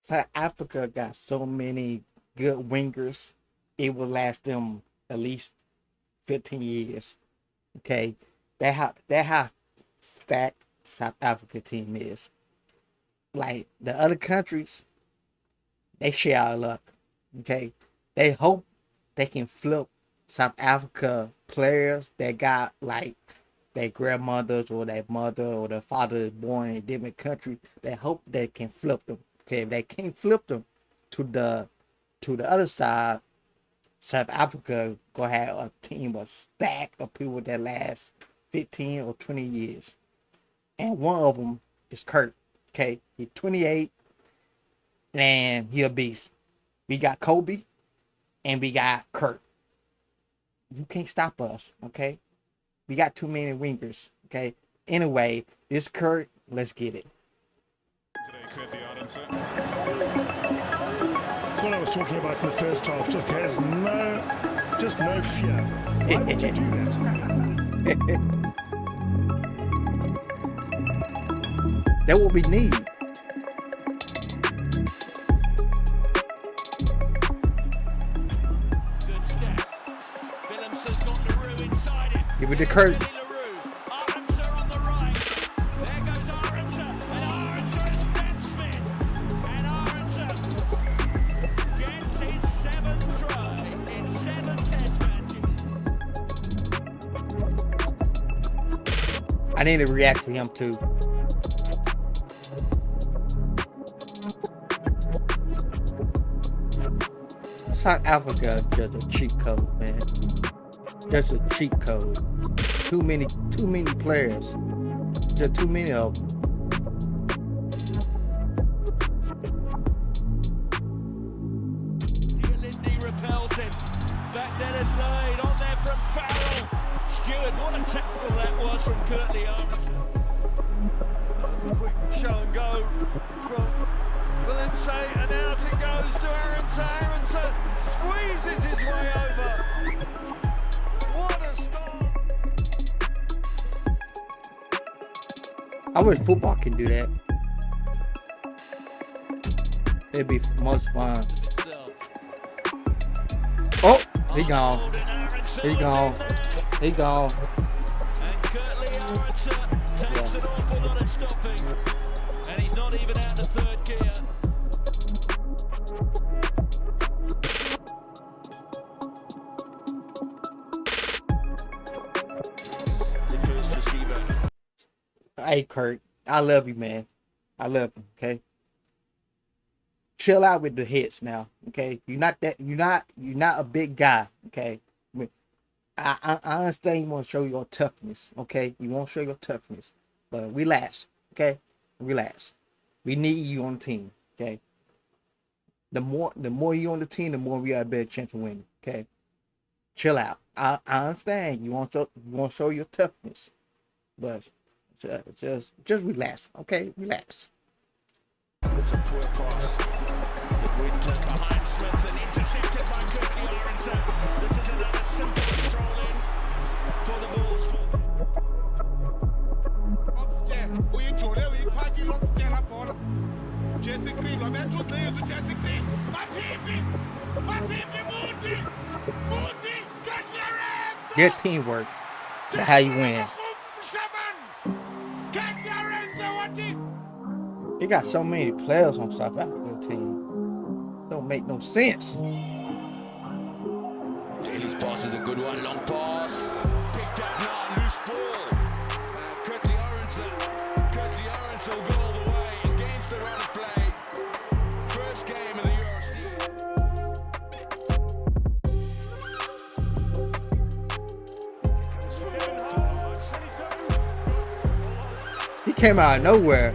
South Africa got so many good wingers, it will last them at least 15 years. Okay, that how stacked South Africa team is. Like the other countries, they share our luck. Okay, they hope they can flip South Africa players that got like their grandmothers or their mother or their father is born in a different country. They hope they can flip them. Okay, if they can't flip them to the other side, South Africa gonna have a team, a stack of people that last 15 or 20 years. And one of them is Kurt. Okay, he's 28 and he a beast. We got Kobe and we got Kurt. You can't stop us, okay? We got too many wingers, okay? Anyway, this Kurt, let's get it. That's what I was talking about in the first half. Just no fear. Why would you do that? That's what we need. Good step. Willemsen's got LaRue inside him. Give it to Kurt. Arendse on the right. There goes Arendse. And Arendse steps in. And Arendse gets his 7th try in 7 test matches. I need to react to him too. South Africa is just a cheat code, man. Just a cheat code. Too many players. Just too many of them. Lindy repels him. Back Dennis Slade on there from Farrell. Stewart, what a tackle that was from Curtly Arendse. Quick show and go from Willemse, and out it goes to Arendse. Arendse squeezes his way over. What a start! I wish football can do that. It'd be most fun. Oh, he gone. He gone. He gone. And Curtly Arendse takes an awful lot of stopping. And he's not even out of 3rd gear. The first receiver. Hey Kurt, I love you, man. I love you. Okay. Chill out with the hits now. Okay. You're not a big guy. Okay. I understand you want to show your toughness. Okay. You want to show your toughness, but relax. Okay. Relax. We need you on the team. Okay. The more you on the team, the more we have a better chance of winning. Okay. Chill out. I understand you want to show your toughness, but just relax. Okay. Relax. It's a poor pass. The Winton behind Smith and intercepted by Curtly Arendse. This is another simple stroll in for the Bulls. Jesse Green, lo metro dentro, Jesse Green, Muti, Good teamwork. That's how you win. They got so many players on South Africa team. Don't make no sense. Daly's pass is a good one, long pass. Picked up now, loose ball. Curtly Arendse will go all the way against the run of play. First game of the Euro season. He came out of nowhere.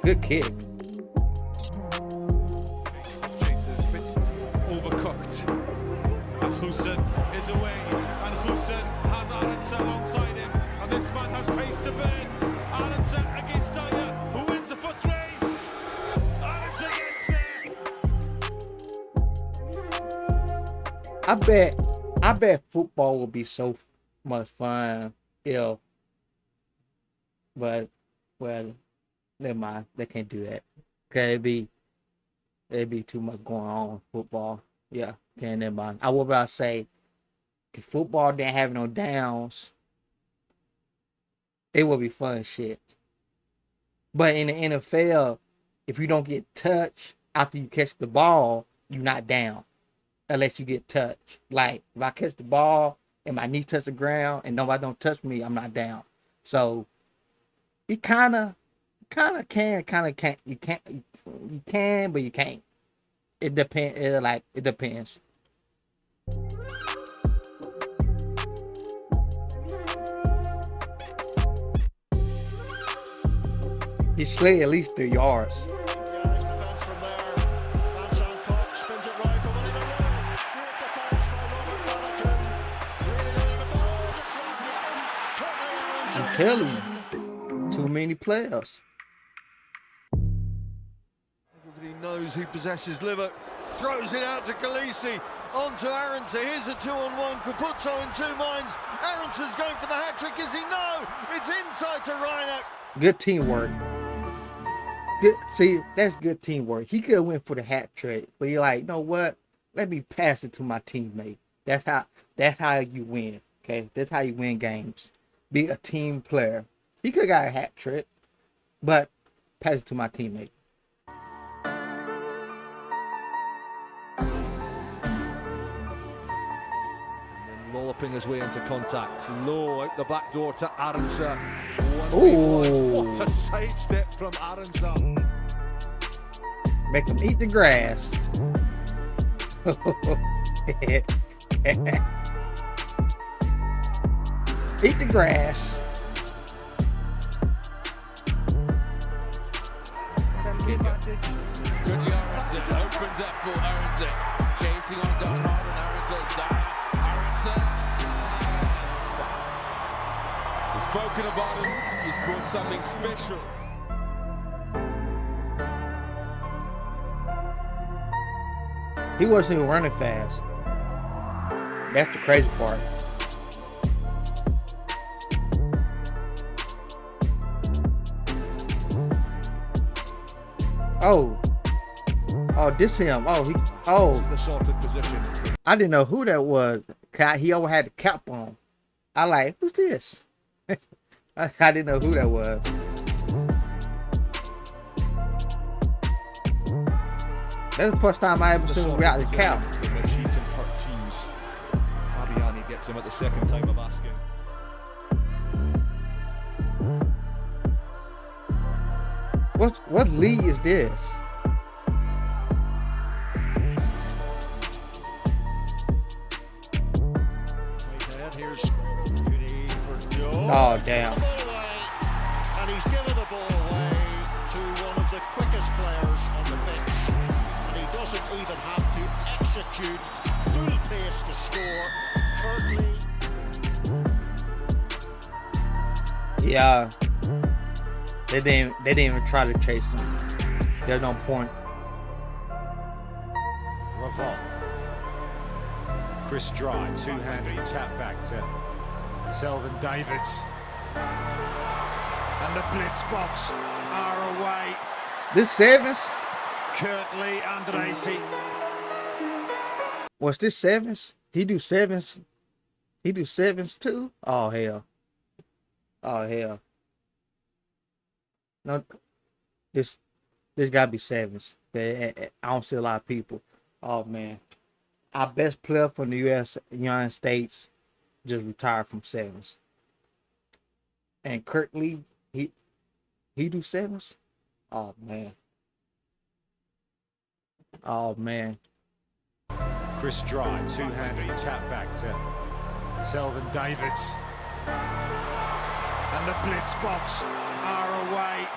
Good kick. Overcooked. And Hussein is away, and Hussein has Arendse alongside him, and this man has pace to burn. Arendse against Dyer, who wins the foot race. Arendse gets there. I bet football would be so much fun if, but well, never mind. They can't do that. Okay, it'd be too much going on in football. Yeah, okay, never mind. I was about to say if football didn't have no downs, it would be fun as shit. But in the NFL, if you don't get touched after you catch the ball, you're not down unless you get touched. Like if I catch the ball and my knee touch the ground and nobody don't touch me, I'm not down. So you kind of can, kind of can't. You can, but you can't. It depends. It depends. He slid at least 3 yards. I'm telling you, too many players. Everybody knows who possesses liver. Throws it out to Khaleesi. On to Arendse. Here's a 2-on-1. Capuzzo in 2 minds. Arendse's going for the hat-trick. Is he? No! It's inside to Reinach. Good teamwork. Good. See, that's good teamwork. He could have went for the hat trick, but you're like, you know what? Let me pass it to my teammate. That's how you win. Okay, that's how you win games. Be a team player. He could have got a hat trick, but pass it to my teammate. Lolloping his way into contact. Low out the back door to Arendse. Ooh. What a sidestep from Arendse. Make them eat the grass. Eat the grass. Good Arendse opens up for Arendse. Chasing on Don Hart and Arendse's down. We've spoken about him. He's brought something special. He wasn't even running fast. That's the crazy part. Oh, this him. This is the sorted position. I didn't know who that was. He always had the cap on. I like, who's this? I didn't know who that was. That's the first time I ever seen him without the cap. Which he can hurt teams. Fabiani gets him at the second time of asking. What league is this? Oh, damn. And he's given the ball away to one of the quickest players on the pitch. And he doesn't even have to execute full pace to score. Curtly. Yeah. They didn't even try to chase him. There's no point. Ravon. Chris Dry, two-handed tap back to Selvin Davids. And the blitz box are away. This Sevens? Curtly Andresi. Was this Sevens? He do sevens? He do sevens too? Oh, hell. Oh, hell. No, this gotta be sevens. I don't see a lot of people. Oh, man. Our best player from the United States just retired from sevens. And Kurt Lee, he do sevens? Oh, man. Oh, man. Chris Dry, two-handed tap back to Selvin Davids. And the blitz box are away.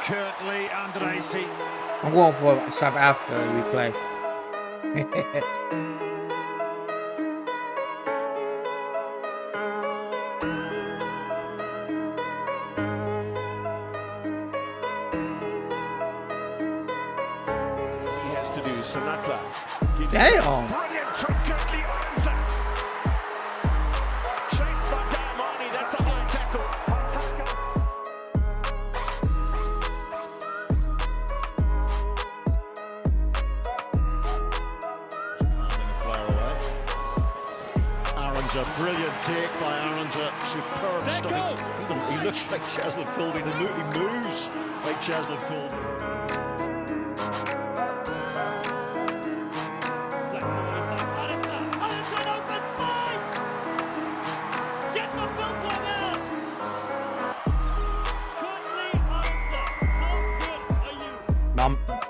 Curtly Andresi. I'm going for a South Africa replay. gets to do. Sinatra. Damn. Brilliant from Kirtley Arendse. Chased by Diamani. That's a high tackle. Arendse, brilliant take by Arendse. Superb stuff. He looks like Cheslin Colby. He moves like Cheslin Colby.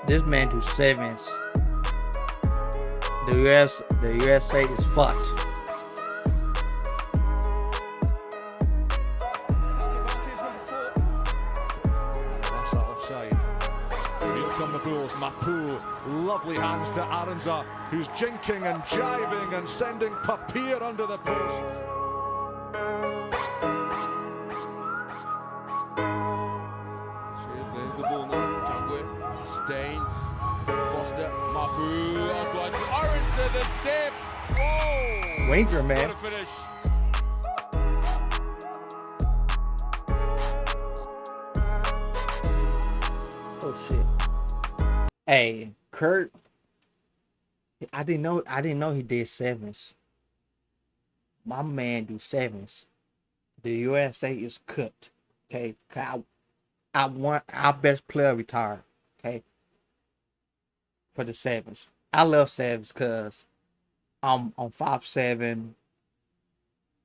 This man do sevens. The USA is fucked. That's that offside. Here come the Bulls. Mapu, lovely hands to Arendse, who's jinking and jiving and sending Papier under the posts. There's the ball now. Tangwe, Stain, Foster, Mapu, Antoine, Arendse, the dip. Whoa! Winger, man. What a finish. Oh shit. Hey, Kurt. I didn't know he did sevens. My man do sevens. The USA is cooked. Okay. I want our best player retired. Okay. For the sevens. I love sevens because I'm 5'7",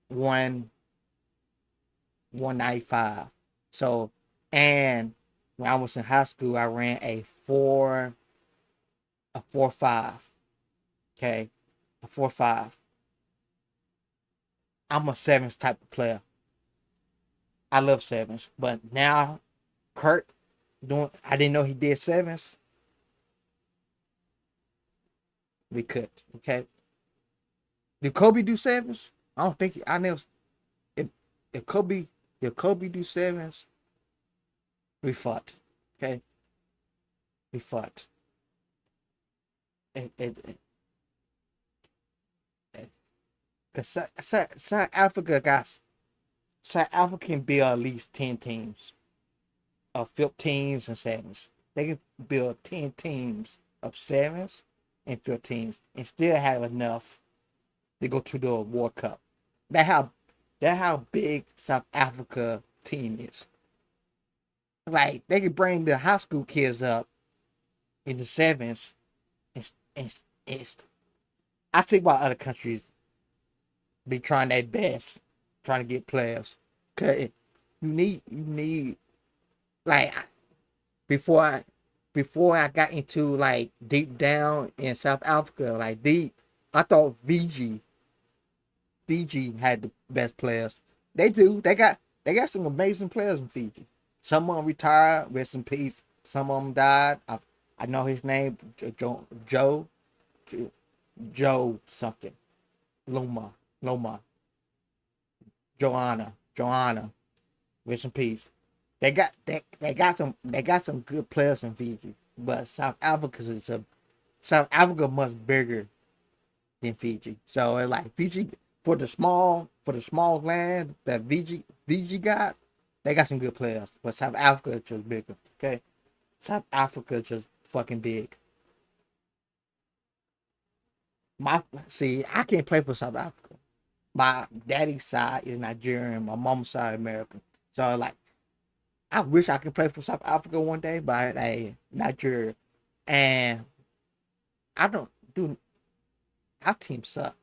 195. So, and when I was in high school, I ran a 4.5. Okay, a 4.5. I'm a sevens type of player. I love sevens, but now Kurt I didn't know he did sevens. We could, okay. Did Kobe do sevens? I don't think I never. If Kobe do sevens, we fought. Okay. We fought. Cause South Africa can build at least 10 teams of 15s and sevens. They can build 10 teams of sevens and 15s and still have enough to go to the World Cup. That's how big South Africa team is. Like, they could bring the high school kids up in the sevens, and I see why other countries be trying their best, trying to get players. Cause you need like before I got into like deep down in South Africa, like deep, I thought Fiji had the best players. They do. They got some amazing players in Fiji. Some of them retired, rest in peace. Some of them died. I know his name, Joe something. Loma. Joanna. Rest in peace. They got some good players in Fiji, but South Africa much bigger than Fiji. So it's like Fiji for the small land that Fiji got, they got some good players. But South Africa is just bigger. Okay, South Africa is just fucking big. I can't play for South Africa. My daddy's side is Nigerian, my mom's side American. So like, I wish I could play for South Africa one day, but Nigeria, and our team suck.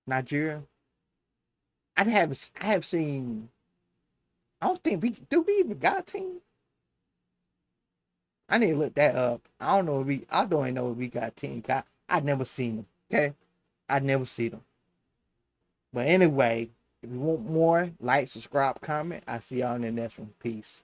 Nigeria, I have seen. I don't think we even got a team. I need to look that up. I don't even know if we got a team. I never seen them. Okay, I never see them. But anyway, if you want more, like, subscribe, comment. I see y'all in the next one. Peace.